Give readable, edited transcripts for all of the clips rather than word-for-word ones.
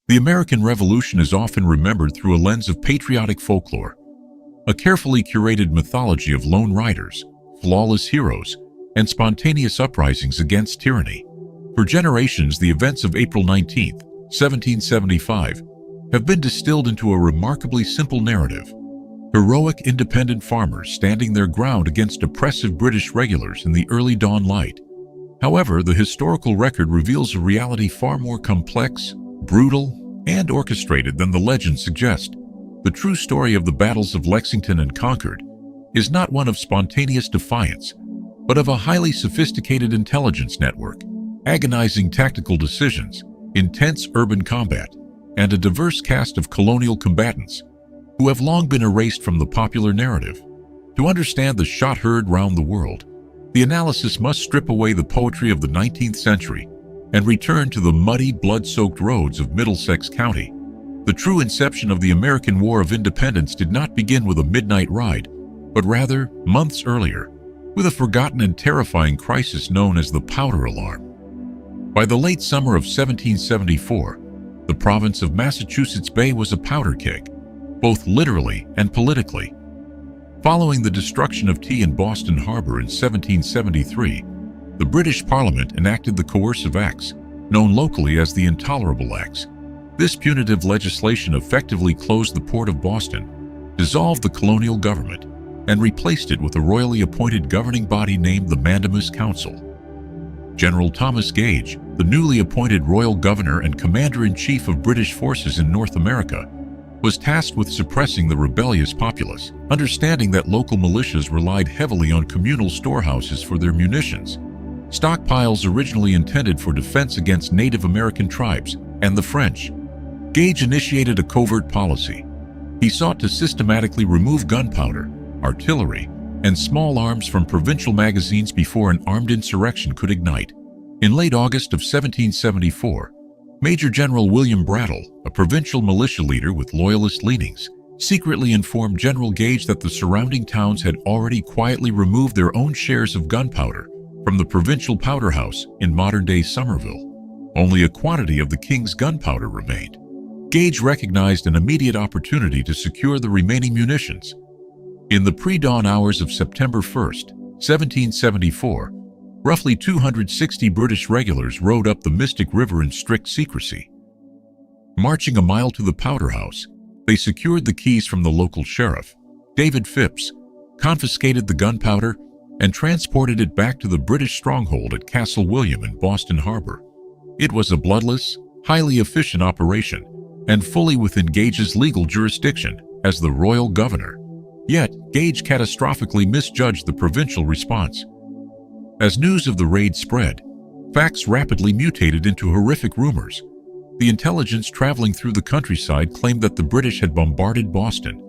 The American Revolution is often remembered through a lens of patriotic folklore, a carefully curated mythology of lone riders, flawless heroes, and spontaneous uprisings against tyranny. For generations, the events of April 19, 1775, have been distilled into a remarkably simple narrative. Heroic independent farmers standing their ground against oppressive British regulars in the early dawn light. However, the historical record reveals a reality far more complex, brutal, and orchestrated than the legends suggest. The true story of the battles of Lexington and Concord is not one of spontaneous defiance, but of a highly sophisticated intelligence network, agonizing tactical decisions, intense urban combat, and a diverse cast of colonial combatants who have long been erased from the popular narrative. To understand the shot heard round the world, the analysis must strip away the poetry of the 19th century and return to the muddy, blood-soaked roads of Middlesex County. The true inception of the American War of Independence did not begin with a midnight ride, but rather months earlier, with a forgotten and terrifying crisis known as the powder alarm. By the late summer of 1774, the province of Massachusetts Bay was a powder keg, both literally and politically. Following the destruction of tea in Boston Harbor in 1773, the British Parliament enacted the Coercive Acts, known locally as the Intolerable Acts. This punitive legislation effectively closed the port of Boston, dissolved the colonial government, and replaced it with a royally appointed governing body named the Mandamus Council. General Thomas Gage, the newly appointed royal governor and commander-in-chief of British forces in North America, was tasked with suppressing the rebellious populace, understanding that local militias relied heavily on communal storehouses for their munitions, stockpiles originally intended for defense against Native American tribes and the French. Gage initiated a covert policy. He sought to systematically remove gunpowder, artillery, and small arms from provincial magazines before an armed insurrection could ignite. In late August of 1774, Major General William Brattle, a provincial militia leader with loyalist leanings, secretly informed General Gage that the surrounding towns had already quietly removed their own shares of gunpowder from the provincial powder house in modern-day Somerville. Only a quantity of the king's gunpowder remained. Gage recognized an immediate opportunity to secure the remaining munitions. In the pre-dawn hours of September 1, 1774, roughly 260 British regulars rode up the Mystic River in strict secrecy. Marching a mile to the powder house, they secured the keys from the local sheriff, David Phipps, confiscated the gunpowder, and transported it back to the British stronghold at Castle William in Boston Harbor. It was a bloodless, highly efficient operation, and fully within Gage's legal jurisdiction as the royal governor. Yet, Gage catastrophically misjudged the provincial response. As news of the raid spread, facts rapidly mutated into horrific rumors. The intelligence traveling through the countryside claimed that the British had bombarded Boston,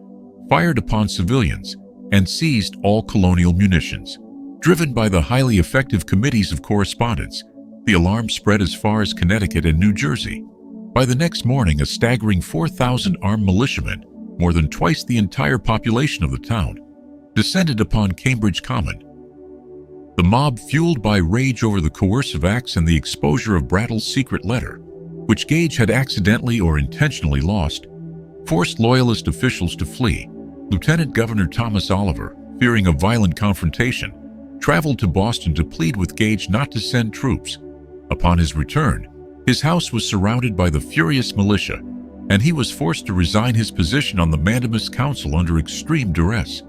fired upon civilians, and seized all colonial munitions. Driven by the highly effective committees of correspondence, the alarm spread as far as Connecticut and New Jersey. By the next morning, a staggering 4,000 armed militiamen, more than twice the entire population of the town, descended upon Cambridge Common. The mob, fueled by rage over the Coercive Acts and the exposure of Brattle's secret letter, which Gage had accidentally or intentionally lost, forced loyalist officials to flee. Lieutenant Governor Thomas Oliver, fearing a violent confrontation, traveled to Boston to plead with Gage not to send troops. Upon his return, his house was surrounded by the furious militia, and he was forced to resign his position on the Mandamus Council under extreme duress.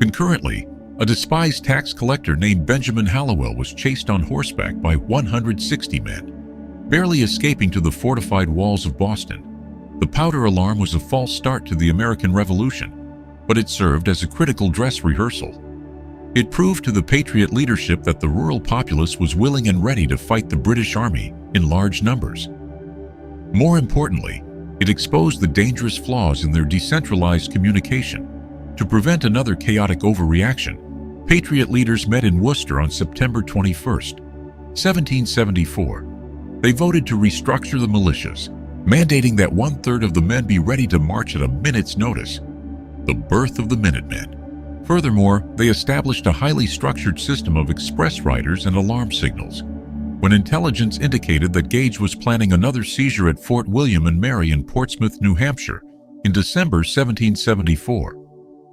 Concurrently, a despised tax collector named Benjamin Hallowell was chased on horseback by 160 men, barely escaping to the fortified walls of Boston. The powder alarm was a false start to the American Revolution, but it served as a critical dress rehearsal. It proved to the Patriot leadership that the rural populace was willing and ready to fight the British Army in large numbers. More importantly, it exposed the dangerous flaws in their decentralized communication. To prevent another chaotic overreaction, Patriot leaders met in Worcester on September 21, 1774. They voted to restructure the militias, mandating that 1/3 of the men be ready to march at a minute's notice. The birth of the Minutemen. Furthermore, they established a highly structured system of express riders and alarm signals. when intelligence indicated that Gage was planning another seizure at Fort William and Mary in Portsmouth, New Hampshire, in December 1774.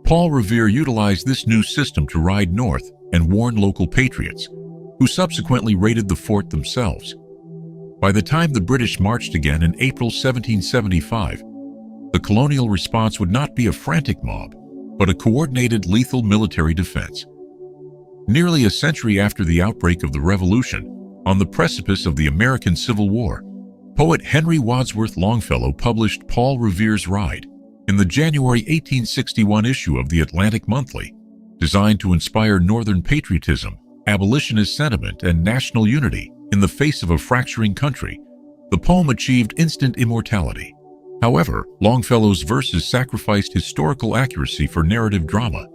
Paul Revere utilized this new system to ride north and warn local patriots, who subsequently raided the fort themselves. By the time the British marched again in April 1775, the colonial response would not be a frantic mob, but a coordinated lethal military defense. Nearly a century after the outbreak of the Revolution, on the precipice of the American Civil War, poet Henry Wadsworth Longfellow published Paul Revere's Ride in the January 1861 issue of the Atlantic Monthly, designed to inspire Northern patriotism, abolitionist sentiment, and national unity in the face of a fracturing country. The poem achieved instant immortality. However, Longfellow's verses sacrificed historical accuracy for narrative drama,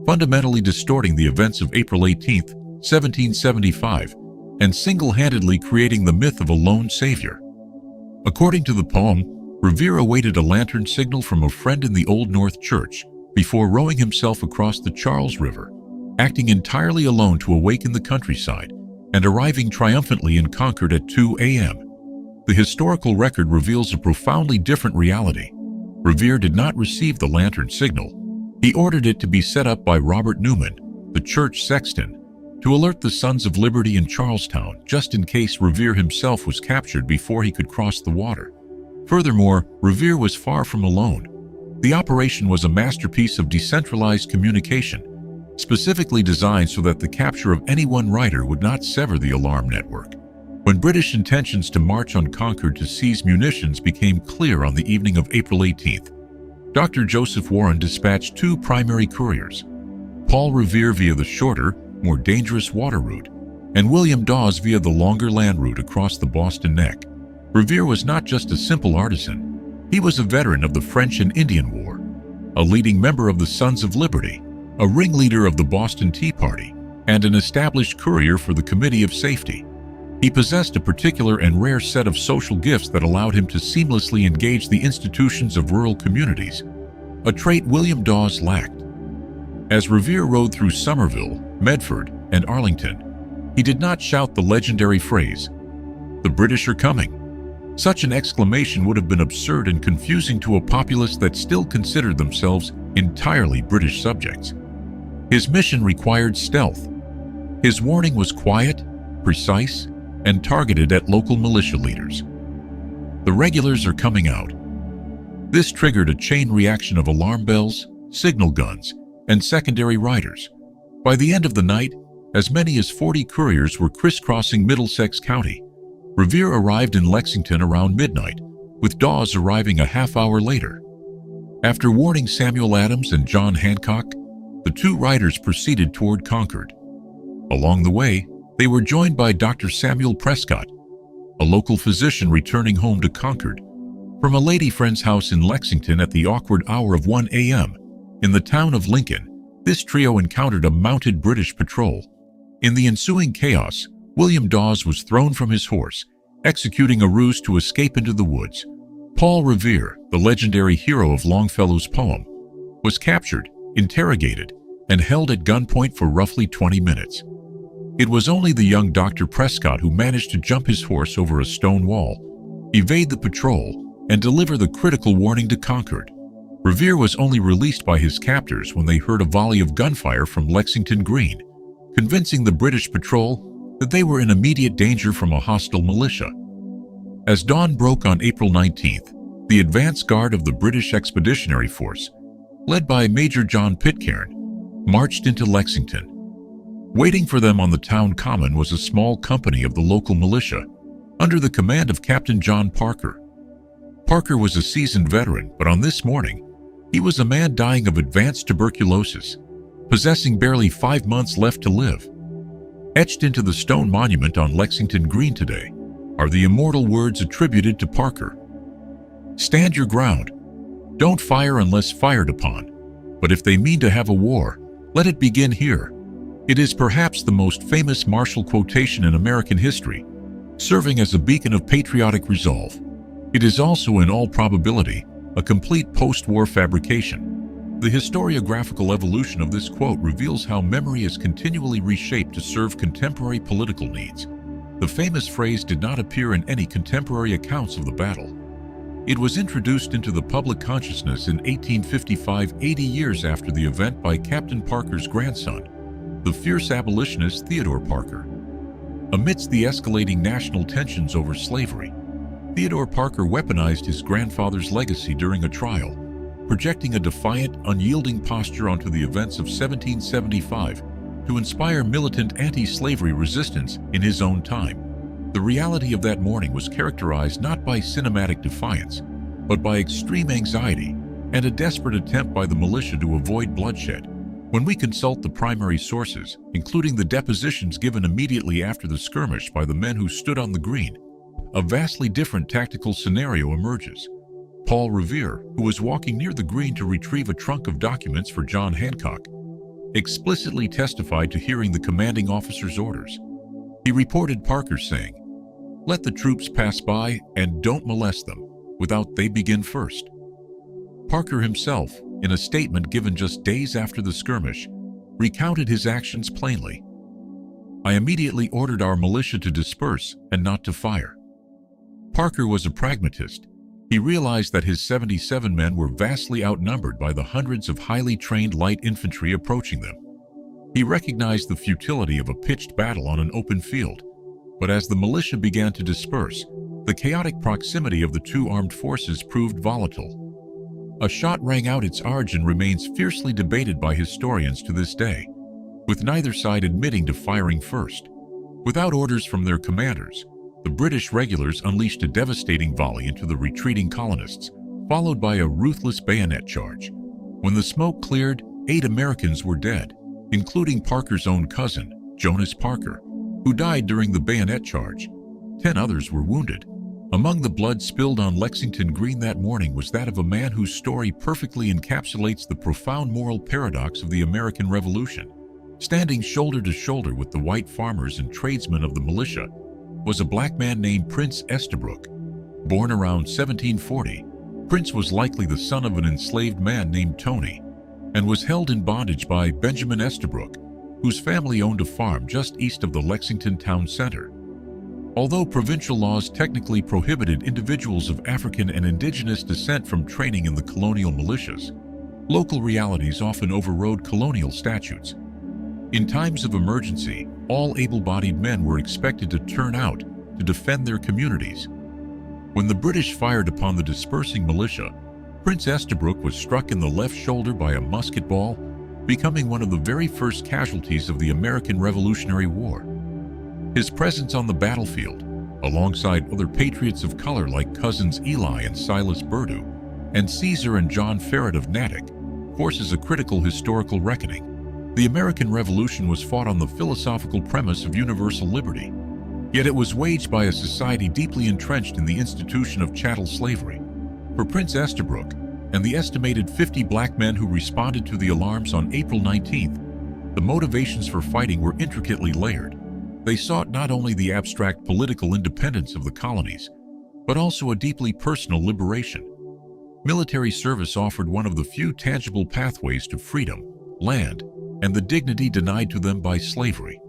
fundamentally distorting the events of April 18, 1775, and single-handedly creating the myth of a lone savior. According to the poem, Revere awaited a lantern signal from a friend in the Old North Church before rowing himself across the Charles River, acting entirely alone to awaken the countryside, and arriving triumphantly in Concord at 2 a.m. The historical record reveals a profoundly different reality. Revere did not receive the lantern signal. He ordered it to be set up by Robert Newman, the church sexton, to alert the Sons of Liberty in Charlestown, just in case Revere himself was captured before he could cross the water. Furthermore, Revere was far from alone. The operation was a masterpiece of decentralized communication, specifically designed so that the capture of any one rider would not sever the alarm network. When British intentions to march on Concord to seize munitions became clear on the evening of April 18th, Dr. Joseph Warren dispatched two primary couriers, Paul Revere via the shorter, more dangerous water route, and William Dawes via the longer land route across the Boston Neck. Revere was not just a simple artisan. He was a veteran of the French and Indian War, a leading member of the Sons of Liberty, a ringleader of the Boston Tea Party, and an established courier for the Committee of Safety. He possessed a particular and rare set of social gifts that allowed him to seamlessly engage the institutions of rural communities, a trait William Dawes lacked. As Revere rode through Somerville, Medford, and Arlington, he did not shout the legendary phrase, "The British are coming." Such an exclamation would have been absurd and confusing to a populace that still considered themselves entirely British subjects. His mission required stealth. His warning was quiet, precise, and targeted at local militia leaders. "The regulars are coming out." This triggered a chain reaction of alarm bells, signal guns, and secondary riders. By the end of the night, as many as 40 couriers were crisscrossing Middlesex County. Revere arrived in Lexington around midnight, with Dawes arriving a half-hour later. After warning Samuel Adams and John Hancock, the two riders proceeded toward Concord. Along the way, they were joined by Dr. Samuel Prescott, a local physician returning home to Concord from a lady friend's house in Lexington at the awkward hour of 1 a.m. In the town of Lincoln, this trio encountered a mounted British patrol. In the ensuing chaos, William Dawes was thrown from his horse, executing a ruse to escape into the woods. Paul Revere, the legendary hero of Longfellow's poem, was captured, interrogated, and held at gunpoint for roughly 20 minutes. It was only the young Dr. Prescott who managed to jump his horse over a stone wall, evade the patrol, and deliver the critical warning to Concord. Revere was only released by his captors when they heard a volley of gunfire from Lexington Green, convincing the British patrol that they were in immediate danger from a hostile militia. As dawn broke on April 19th, the advance guard of the British Expeditionary Force, led by Major John Pitcairn, marched into Lexington. Waiting for them on the town common was a small company of the local militia, under the command of Captain John Parker. Parker was a seasoned veteran, but on this morning, he was a man dying of advanced tuberculosis, possessing barely 5 months left to live. Etched into the stone monument on Lexington Green today are the immortal words attributed to Parker. "Stand your ground. Don't fire unless fired upon. But if they mean to have a war, let it begin here." It is perhaps the most famous martial quotation in American history, serving as a beacon of patriotic resolve. It is also, in all probability, a complete post-war fabrication. The historiographical evolution of this quote reveals how memory is continually reshaped to serve contemporary political needs. The famous phrase did not appear in any contemporary accounts of the battle. It was introduced into the public consciousness in 1855, 80 years after the event, by Captain Parker's grandson, the fierce abolitionist Theodore Parker. Amidst the escalating national tensions over slavery, Theodore Parker weaponized his grandfather's legacy during a trial, projecting a defiant, unyielding posture onto the events of 1775 to inspire militant anti-slavery resistance in his own time. The reality of that morning was characterized not by cinematic defiance, but by extreme anxiety and a desperate attempt by the militia to avoid bloodshed. When we consult the primary sources, including the depositions given immediately after the skirmish by the men who stood on the green, a vastly different tactical scenario emerges. Paul Revere, who was walking near the green to retrieve a trunk of documents for John Hancock, explicitly testified to hearing the commanding officer's orders. He reported Parker saying, "Let the troops pass by and don't molest them without they begin first." Parker himself, in a statement given just days after the skirmish, recounted his actions plainly. "I immediately ordered our militia to disperse and not to fire." Parker was a pragmatist. He realized that his 77 men were vastly outnumbered by the hundreds of highly trained light infantry approaching them. He recognized the futility of a pitched battle on an open field, but as the militia began to disperse, the chaotic proximity of the two armed forces proved volatile. A shot rang out. Its origin remains fiercely debated by historians to this day, with neither side admitting to firing first. Without orders from their commanders, the British regulars unleashed a devastating volley into the retreating colonists, followed by a ruthless bayonet charge. When the smoke cleared, 8 Americans were dead, including Parker's own cousin, Jonas Parker, who died during the bayonet charge. 10 others were wounded. Among the blood spilled on Lexington Green that morning was that of a man whose story perfectly encapsulates the profound moral paradox of the American Revolution. Standing shoulder to shoulder with the white farmers and tradesmen of the militia was a black man named Prince Estabrook. Born around 1740, Prince was likely the son of an enslaved man named Tony, and was held in bondage by Benjamin Estabrook, whose family owned a farm just east of the Lexington town center. Although provincial laws technically prohibited individuals of African and indigenous descent from training in the colonial militias, local realities often overrode colonial statutes. In times of emergency, all able-bodied men were expected to turn out to defend their communities. When the British fired upon the dispersing militia, Prince Estabrook was struck in the left shoulder by a musket ball, becoming one of the very first casualties of the American Revolutionary War. His presence on the battlefield, alongside other patriots of color like cousins Eli and Silas Burdew, and Caesar and John Farragut of Natick, forces a critical historical reckoning. The American Revolution was fought on the philosophical premise of universal liberty, yet it was waged by a society deeply entrenched in the institution of chattel slavery. For Prince Estabrook and the estimated 50 black men who responded to the alarms on April 19th, the motivations for fighting were intricately layered. They sought not only the abstract political independence of the colonies, but also a deeply personal liberation. Military service offered one of the few tangible pathways to freedom, land, and the dignity denied to them by slavery.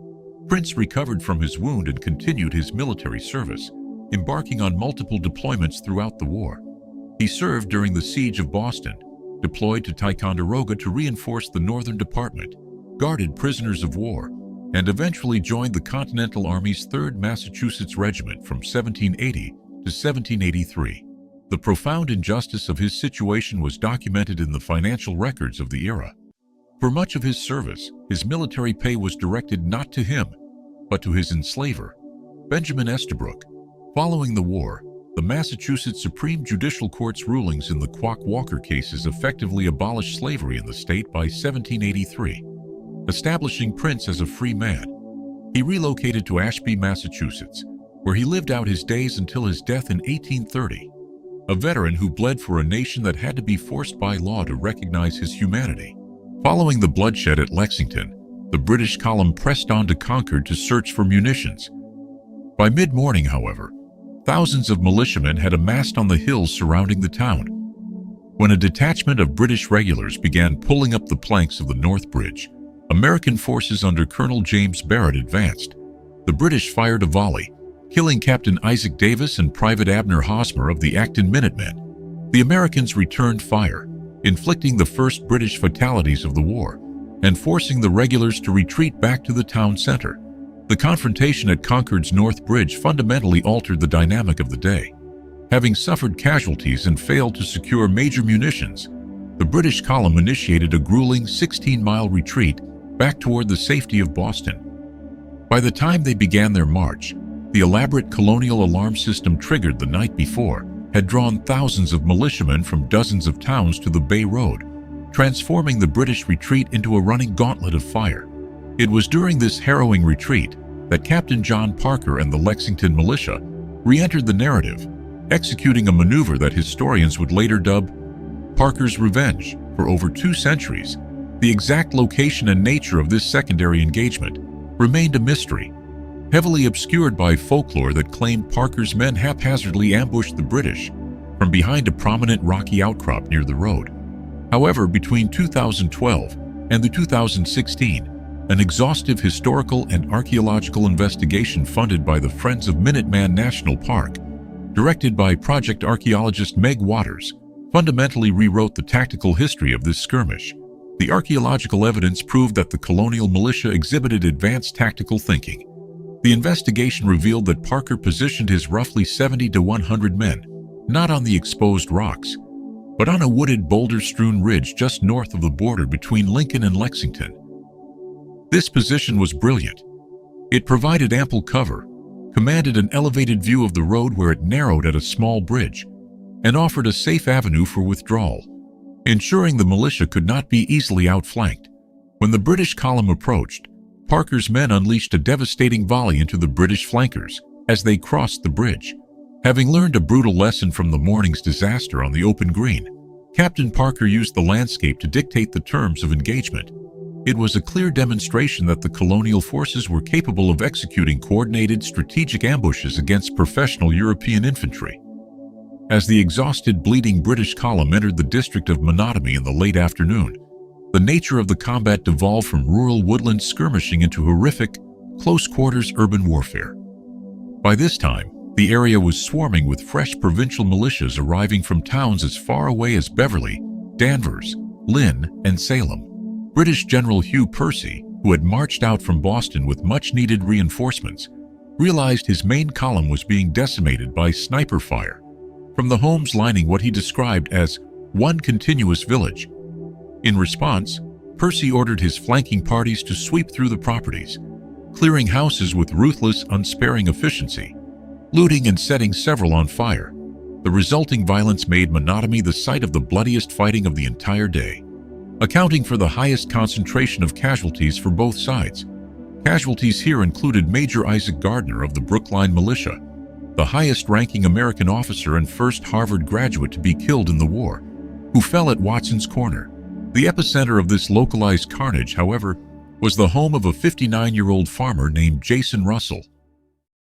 Prince recovered from his wound and continued his military service, embarking on multiple deployments throughout the war. He served during the Siege of Boston, deployed to Ticonderoga to reinforce the Northern Department, guarded prisoners of war, and eventually joined the Continental Army's 3rd Massachusetts Regiment from 1780 to 1783. The profound injustice of his situation was documented in the financial records of the era. For much of his service, his military pay was directed not to him, but to his enslaver, Benjamin Estabrook. Following the war, the Massachusetts Supreme Judicial Court's rulings in the Quock Walker cases effectively abolished slavery in the state by 1783, establishing Prince as a free man. He relocated to Ashby, Massachusetts, where he lived out his days until his death in 1830, a veteran who bled for a nation that had to be forced by law to recognize his humanity. Following the bloodshed at Lexington, the British column pressed on to Concord to search for munitions. By mid-morning, however, thousands of militiamen had amassed on the hills surrounding the town. When a detachment of British regulars began pulling up the planks of the North Bridge, American forces under Colonel James Barrett advanced. The British fired a volley, killing Captain Isaac Davis and Private Abner Hosmer of the Acton Minutemen. The Americans returned fire, inflicting the first British fatalities of the war, and forcing the regulars to retreat back to the town center. The confrontation at Concord's North Bridge fundamentally altered the dynamic of the day. Having suffered casualties and failed to secure major munitions, the British column initiated a grueling 16-mile retreat back toward the safety of Boston. By the time they began their march, the elaborate colonial alarm system triggered the night before had drawn thousands of militiamen from dozens of towns to the Bay Road, transforming the British retreat into a running gauntlet of fire. It was during this harrowing retreat that Captain John Parker and the Lexington militia re-entered the narrative, executing a maneuver that historians would later dub Parker's Revenge. For over 2 centuries, the exact location and nature of this secondary engagement remained a mystery, heavily obscured by folklore that claimed Parker's men haphazardly ambushed the British from behind a prominent rocky outcrop near the road. However, between 2012 and the 2016, an exhaustive historical and archaeological investigation funded by the Friends of Minuteman National Park, directed by project archaeologist Meg Waters, fundamentally rewrote the tactical history of this skirmish. The archaeological evidence proved that the colonial militia exhibited advanced tactical thinking. The investigation revealed that Parker positioned his roughly 70 to 100 men, not on the exposed rocks, but on a wooded, boulder-strewn ridge just north of the border between Lincoln and Lexington. This position was brilliant. It provided ample cover, commanded an elevated view of the road where it narrowed at a small bridge, and offered a safe avenue for withdrawal, ensuring the militia could not be easily outflanked. When the British column approached, Parker's men unleashed a devastating volley into the British flankers as they crossed the bridge. Having learned a brutal lesson from the morning's disaster on the open green, Captain Parker used the landscape to dictate the terms of engagement. It was a clear demonstration that the colonial forces were capable of executing coordinated strategic ambushes against professional European infantry. As the exhausted, bleeding British column entered the district of Monotony in the late afternoon, the nature of the combat devolved from rural woodland skirmishing into horrific, close-quarters urban warfare. By this time, the area was swarming with fresh provincial militias arriving from towns as far away as Beverly, Danvers, Lynn, and Salem. British General Hugh Percy, who had marched out from Boston with much-needed reinforcements, realized his main column was being decimated by sniper fire from the homes lining what he described as one continuous village. In response, Percy ordered his flanking parties to sweep through the properties, clearing houses with ruthless, unsparing efficiency, looting and setting several on fire. The resulting violence made Monotony the site of the bloodiest fighting of the entire day, accounting for the highest concentration of casualties for both sides. Casualties here included Major Isaac Gardner of the Brookline Militia, the highest-ranking American officer and first Harvard graduate to be killed in the war, who fell at Watson's Corner. The epicenter of this localized carnage, however, was the home of a 59-year-old farmer named Jason Russell.